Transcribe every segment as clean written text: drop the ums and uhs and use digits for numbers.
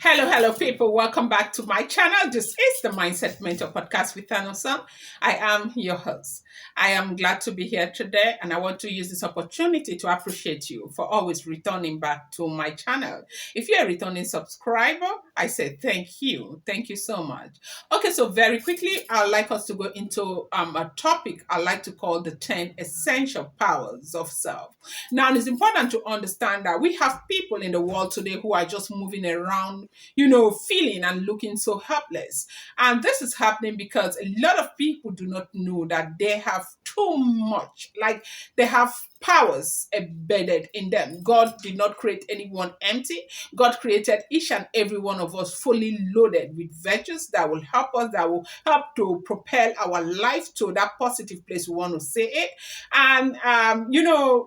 Hello, people. Welcome back to my channel. This is the Mindset Mentor podcast with Anosong. I am your host. I am glad to be here today, and I want to use this opportunity to appreciate you for always returning back to my channel. If you're a returning subscriber, I say thank you. Thank you so much. Okay, so very quickly, I'd like us to go into a topic I like to call the 10 essential powers of self. Now, it's important to understand that we have people in the world today who are just moving around feeling and looking so helpless. And this is happening because a lot of people do not know that they have too much, like they have powers embedded in them. God did not create anyone empty. God created each and every one of us fully loaded with virtues that will help us, that will help to propel our life to that positive place we want to say it. And,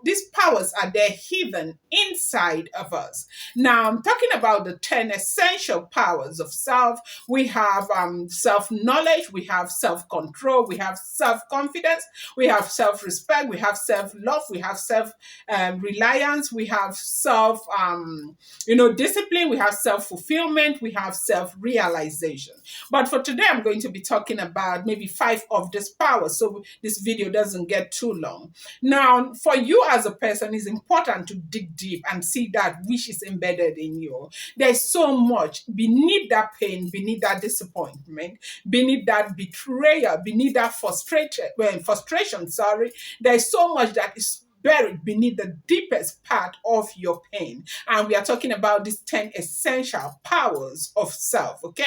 these powers are there hidden inside of us. Now, I'm talking about the 10 essential powers of self. We have self knowledge, we have self control, we have self confidence, we have self respect, we have self love, we have self reliance, we have self discipline, we have self fulfillment, we have self realization. But for today, I'm going to be talking about maybe 5 of these powers, so this video doesn't get too long. Now, for you as a person, it's important to dig deep and see that which is embedded in you. There's so much beneath that pain, beneath that disappointment, beneath that betrayal, beneath that frustration. There's so much that is buried beneath the deepest part of your pain. And we are talking about these 10 essential powers of self. Okay.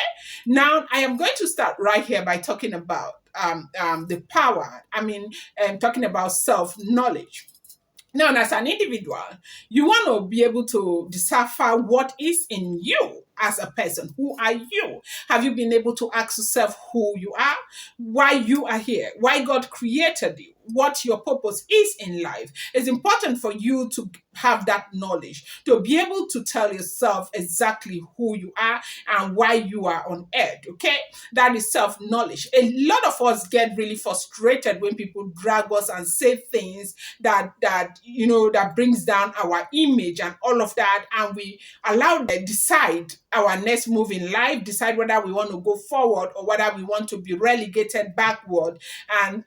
Now, I am going to start right here by talking about the power. Talking about self knowledge. Now, as an individual, you want to be able to decipher what is in you as a person. Who are you? Have you been able to ask yourself who you are, why you are here, why God created you, what your purpose is in life? It's important for you to have that knowledge, to be able to tell yourself exactly who you are and why you are on earth. Okay, that is self-knowledge. A lot of us get really frustrated when people drag us and say things that brings down our image and all of that, and we allow them decide our next move in life, decide whether we want to go forward or whether we want to be relegated backward. And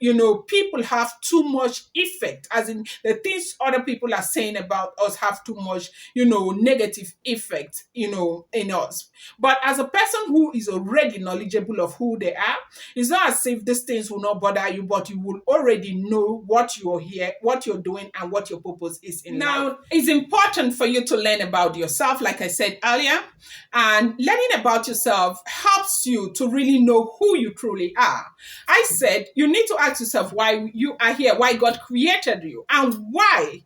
people have too much effect, as in the things other people are saying about us have too much negative effect in us. But as a person who is already knowledgeable of who they are, it's not as if these things will not bother you, but you will already know what you're here, what you're doing, and what your purpose is in life. Now, it's important for you to learn about yourself, like I said earlier. And learning about yourself helps you to really know who you truly are. I said you need to ask yourself why you are here, why God created you, and why,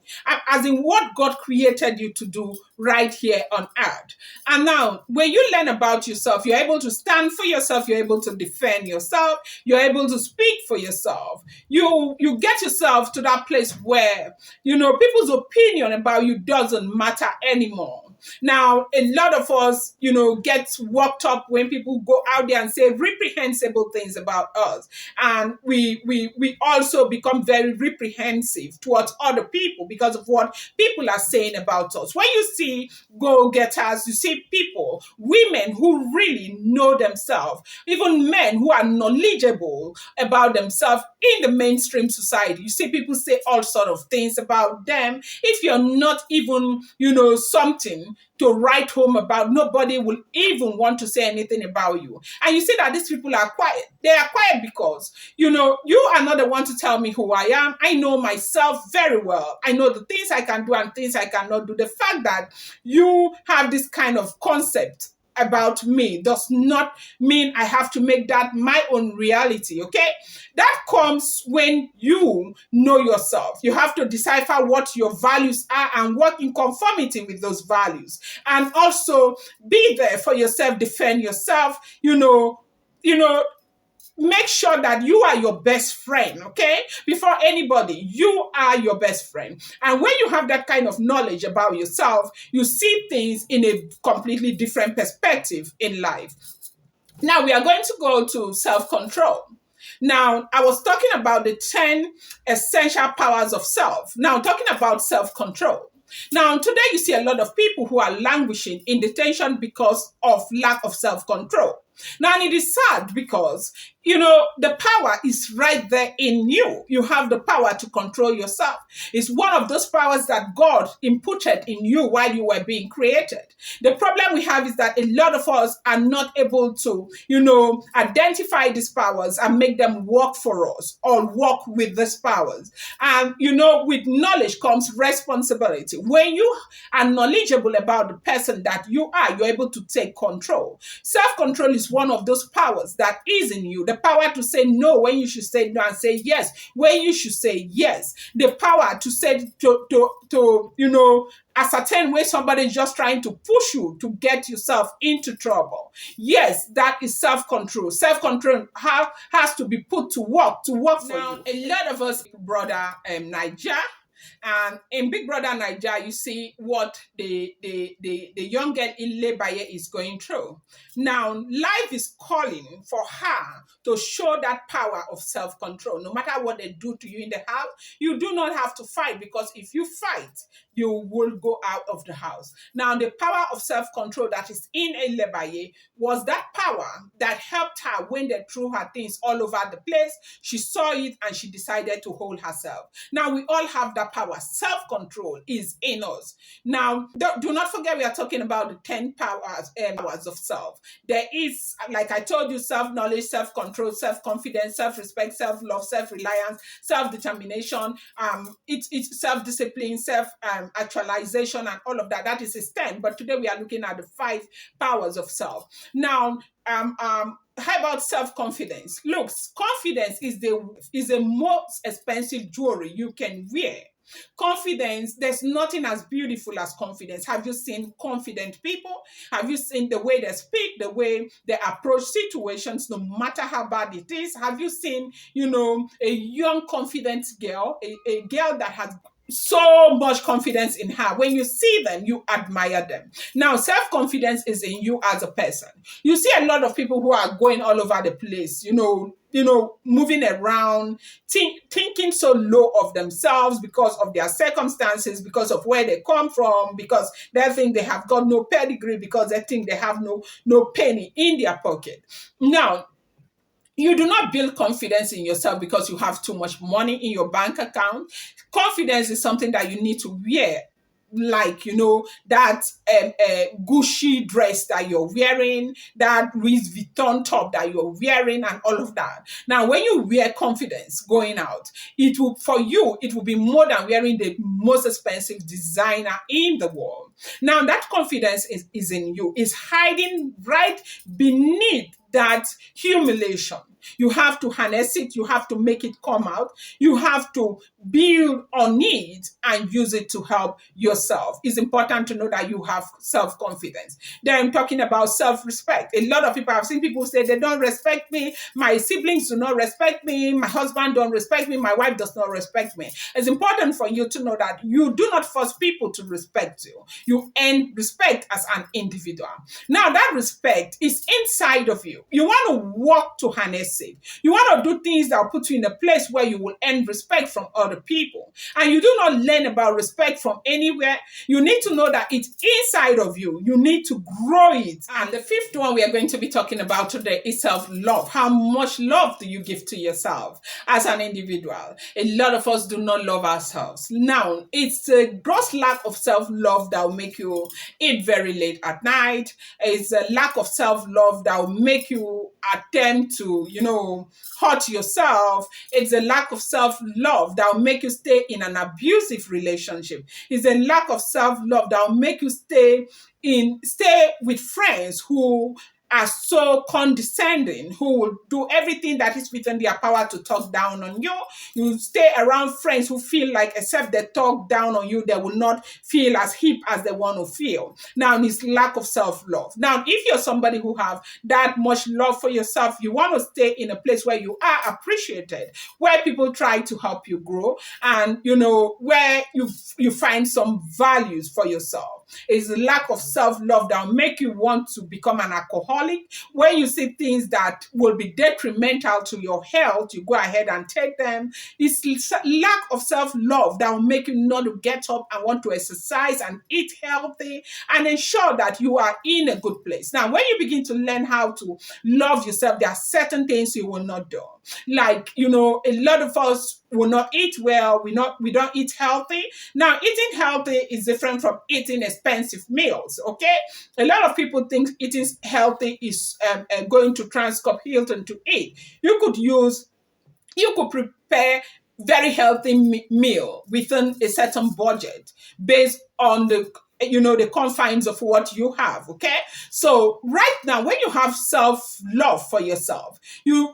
as in what God created you to do right here on earth. And now, when you learn about yourself, you're able to stand for yourself, you're able to defend yourself, you're able to speak for yourself. You get yourself to that place where, people's opinion about you doesn't matter anymore. Now, a lot of us, get worked up when people go out there and say reprehensible things about us. And we also become very reprehensive towards other people because of what people are saying about us. When you see go-getters, you see people, women who really know themselves, even men who are knowledgeable about themselves in the mainstream society. You see people say all sort of things about them. If you're not even, something to write home about, nobody will even want to say anything about you. And you see that these people are quiet. They are quiet because, you are not the one to tell me who I am. I know myself very well. I know the things I can do and things I cannot do. The fact that you have this kind of concept about me does not mean I have to make that my own reality, okay? That comes when you know yourself. You have to decipher what your values are and work in conformity with those values. And also be there for yourself, defend yourself, make sure that you are your best friend, okay? Before anybody, you are your best friend. And when you have that kind of knowledge about yourself, you see things in a completely different perspective in life. Now, we are going to go to self-control. Now, I was talking about the 10 essential powers of self. Now, talking about self-control. Now, today you see a lot of people who are languishing in detention because of lack of self-control. Now, and it is sad because, the power is right there in you. You have the power to control yourself. It's one of those powers that God inputted in you while you were being created. The problem we have is that a lot of us are not able to, identify these powers and make them work for us or work with these powers. And, with knowledge comes responsibility. When you are knowledgeable about the person that you are, you're able to take control. Self-control is one of those powers that is in you. The power to say no when you should say no and say yes when you should say yes. The power to say ascertain where somebody is just trying to push you to get yourself into trouble. Yes, that is self-control. Self-control has to be put to work for now, you. A lot of us, brother Niger, and in Big Brother Niger, you see what the young girl in Lebaye is going through. Now, life is calling for her to show that power of self-control. No matter what they do to you in the house, you do not have to fight, because if you fight, you will go out of the house. Now, the power of self-control that is in Lebaye was that power that helped her when they threw her things all over the place. She saw it and she decided to hold herself. Now, we all have that power. Self-control is in us. Now, do not forget we are talking about the 10 powers of self. There is, like I told you, self-knowledge, self-control, self-confidence, self-respect, self-love, self-reliance, self-determination, it's self-discipline, self-actualization, and all of that. That is 10. But today we are looking at the 5 powers of self. Now, how about self-confidence? Look, confidence is the most expensive jewelry you can wear. Confidence, there's nothing as beautiful as confidence. Have you seen confident people? Have you seen the way they speak, the way they approach situations, no matter how bad it is? Have you seen, a young, confident girl, a girl that has so much confidence in her? When you see them, you admire them. Now, self-confidence is in you as a person. You see a lot of people who are going all over the place, moving around, thinking so low of themselves because of their circumstances, because of where they come from, because they think they have got no pedigree, because they think they have no penny in their pocket. Now, you do not build confidence in yourself because you have too much money in your bank account. Confidence is something that you need to wear, like, that Gucci dress that you're wearing, that Louis Vuitton top that you're wearing, and all of that. Now, when you wear confidence going out, it will be more than wearing the most expensive designer in the world. Now, that confidence is in you, is hiding right beneath that humiliation. You have to harness it. You have to make it come out. You have to build on it and use it to help yourself. It's important to know that you have self-confidence. Then I'm talking about self-respect. A lot of people, I've seen people say they don't respect me. My siblings do not respect me. My husband don't respect me. My wife does not respect me. It's important for you to know that you do not force people to respect you. You earn respect as an individual. Now, that respect is inside of you. You want to work to harness it. You want to do things that will put you in a place where you will earn respect from other people. And you do not learn about respect from anywhere. You need to know that it's inside of you. You need to grow it. And the 5th one we are going to be talking about today is self-love. How much love do you give to yourself as an individual? A lot of us do not love ourselves. Now, it's a gross lack of self-love that will make you eat very late at night. It's a lack of self-love that will make you attempt to, hurt yourself. It's a lack of self-love that will make you stay in an abusive relationship. It's a lack of self-love that will make you stay with friends who are so condescending, who will do everything that is within their power to talk down on you. You stay around friends who feel like, except they talk down on you, they will not feel as hip as they want to feel. Now, it's lack of self-love. Now, if you're somebody who have that much love for yourself, you want to stay in a place where you are appreciated, where people try to help you grow, and, where you find some values for yourself. It's the lack of self-love that will make you want to become an alcoholic. When you see things that will be detrimental to your health, you go ahead and take them. It's lack of self-love that will make you not to get up and want to exercise and eat healthy and ensure that you are in a good place. Now, when you begin to learn how to love yourself, there are certain things you will not do. Like, a lot of us will not eat well. We don't eat healthy. Now, eating healthy is different from eating expensive meals. Okay, a lot of people think eating healthy is going to Transcorp Hilton to eat. You could prepare very healthy meal within a certain budget based on the confines of what you have. Okay, so right now, when you have self-love for yourself, you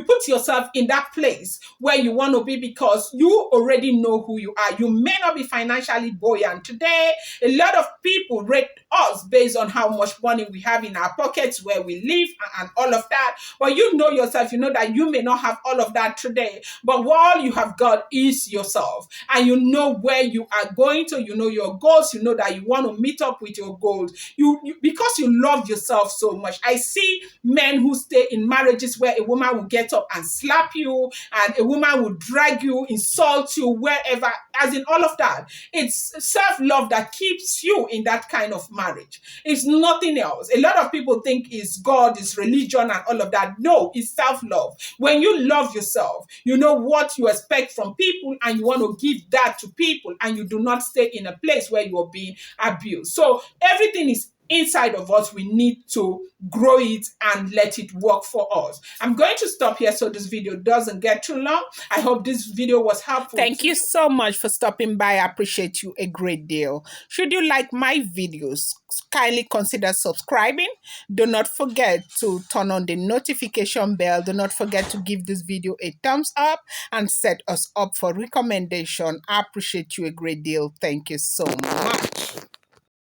put yourself in that place where you want to be, because you already know who you are. You may not be financially buoyant today. A lot of people rate us based on how much money we have in our pockets, where we live, and all of that. But you know yourself, you know that you may not have all of that today, but all you have got is yourself, and you know where you are going to. You know your goals. You know that you want to meet up with your goals. Because you love yourself so much. I see men who stay in marriages where a woman will get up and slap you, and a woman will drag you, insult you, wherever, as in all of that. It's self-love that keeps you in that kind of marriage. It's nothing else. A lot of people think it's God, it's religion, and all of that. No, it's self-love. When you love yourself, you know what you expect from people, and you want to give that to people, and you do not stay in a place where you are being abused. So everything is inside of us. We need to grow it and let it work for us. I'm going to stop here so this video doesn't get too long. I hope this video was helpful. Thank you so much for stopping by. I appreciate you a great deal. Should you like my videos, kindly consider subscribing. Do not forget to turn on the notification bell. Do not forget to give this video a thumbs up and set us up for recommendation. I appreciate you a great deal. Thank you so much.